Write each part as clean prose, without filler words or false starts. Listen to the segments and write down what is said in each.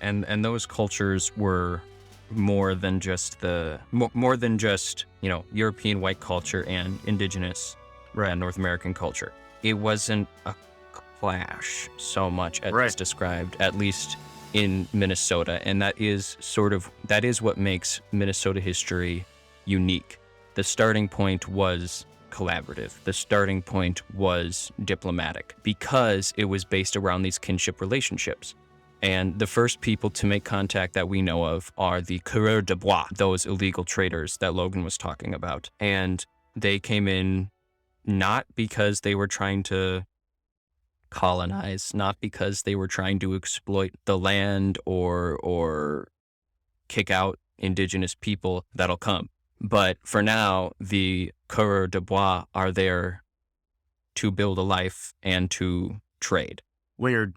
And those cultures were more than just more than just, European white culture and indigenous North American culture. It wasn't a clash so much as it's described, at least in Minnesota. And that is what makes Minnesota history unique. The starting point was collaborative. The starting point was diplomatic because it was based around these kinship relationships. And the first people to make contact that we know of are the coureurs de bois, those illegal traders that Logan was talking about. And they came in not because they were trying to colonize, not because they were trying to exploit the land or kick out indigenous people that'll come. But for now, the coureurs de bois are there to build a life and to trade. Wingerd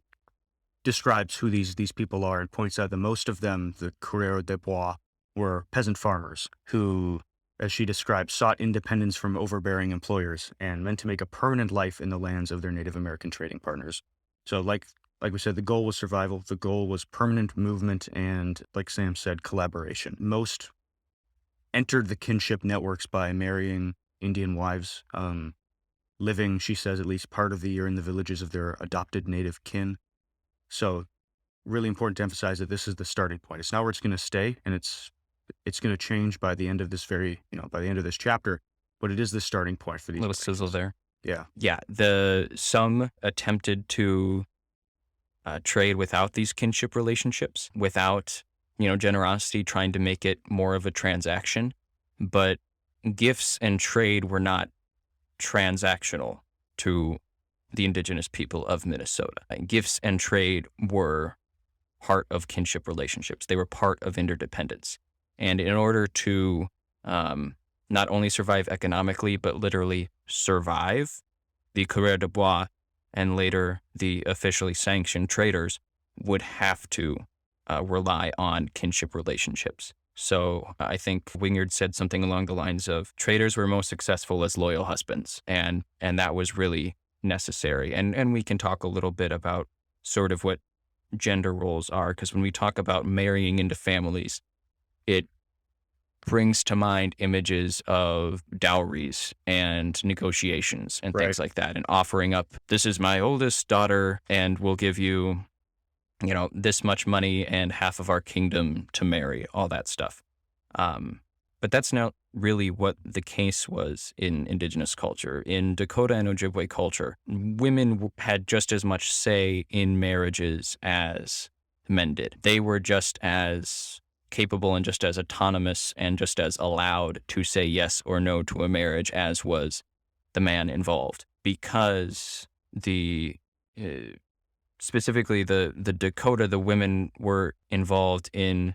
describes who these people are and points out that most of them, the coureurs de bois, were peasant farmers who, as she describes, sought independence from overbearing employers and meant to make a permanent life in the lands of their Native American trading partners. So like we said, the goal was survival, the goal was permanent movement, and like Sam said, collaboration. Most entered the kinship networks by marrying Indian wives, living, she says, at least part of the year in the villages of their adopted native kin. So really important to emphasize that this is the starting point. It's not where it's going to stay, and it's going to change by the end of this by the end of this chapter, but it is the starting point for these. Little sizzle there. Yeah. Yeah. Some attempted to trade without these kinship relationships, without, generosity, trying to make it more of a transaction. But gifts and trade were not transactional to the indigenous people of Minnesota. Gifts and trade were part of kinship relationships. They were part of interdependence. And in order to not only survive economically, but literally survive, the coureurs de bois and later the officially sanctioned traders would have to rely on kinship relationships. So I think Wingerd said something along the lines of traders were most successful as loyal husbands, and that was really necessary. And we can talk a little bit about sort of what gender roles are, because when we talk about marrying into families, it brings to mind images of dowries and negotiations and things like that, and offering up, this is my oldest daughter and we'll give you, this much money and half of our kingdom to marry, all that stuff. But that's not really what the case was in indigenous culture. In Dakota and Ojibwe culture, women had just as much say in marriages as men did. They were just as capable and just as autonomous and just as allowed to say yes or no to a marriage as was the man involved, because specifically the Dakota, the women were involved in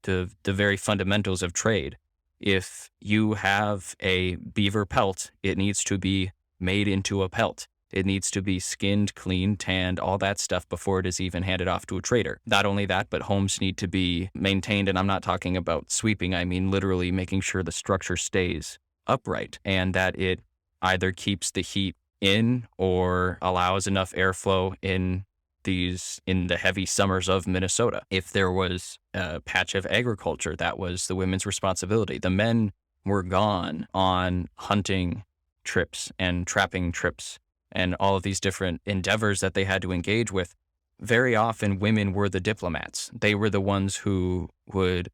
the very fundamentals of trade. If you have a beaver pelt, it needs to be made into a pelt. It needs to be skinned, cleaned, tanned, all that stuff before it is even handed off to a trader. Not only that, but homes need to be maintained. And I'm not talking about sweeping. I mean literally making sure the structure stays upright and that it either keeps the heat in or allows enough airflow in the heavy summers of Minnesota. If there was a patch of agriculture, that was the women's responsibility. The men were gone on hunting trips and trapping trips and all of these different endeavors that they had to engage with. Very often women were the diplomats. They were the ones who would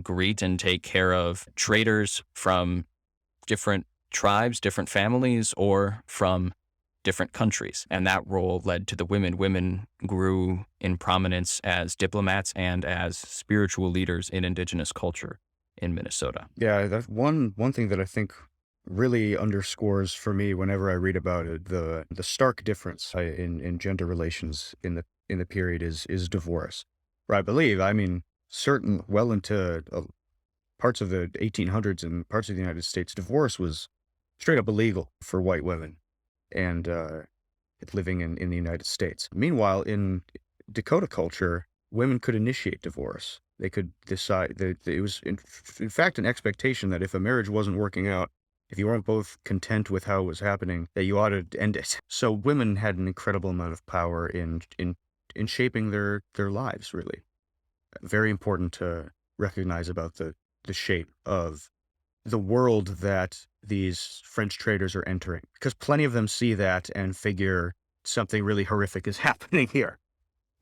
greet and take care of traders from different tribes, different families, or from different countries. And that role led to the women. Women grew in prominence as diplomats and as spiritual leaders in indigenous culture in Minnesota. Yeah, that's one thing that I think really underscores for me whenever I read about it, the stark difference in gender relations in the period is divorce. Where I believe, well into parts of the 1800s and parts of the United States, divorce was straight up illegal for white women and living in the United States. Meanwhile, in Dakota culture, women could initiate divorce. They could decide that it was, in fact, an expectation that if a marriage wasn't working out, if you weren't both content with how it was happening, that you ought to end it. So women had an incredible amount of power in in shaping their lives, really. Very important to recognize about the shape of the world that these French traders are entering, because plenty of them see that and figure something really horrific is happening here.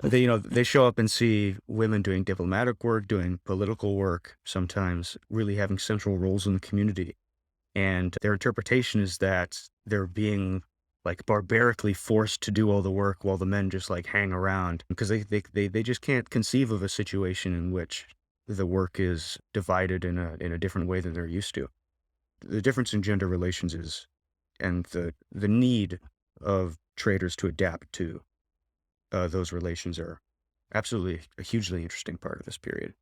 They show up and see women doing diplomatic work, doing political work, sometimes really having central roles in the community. And their interpretation is that they're being like barbarically forced to do all the work while the men just like hang around because they just can't conceive of a situation in which the work is divided in a different way than they're used to. The difference in gender relations is, and the need of traders to adapt to those relations are absolutely a hugely interesting part of this period.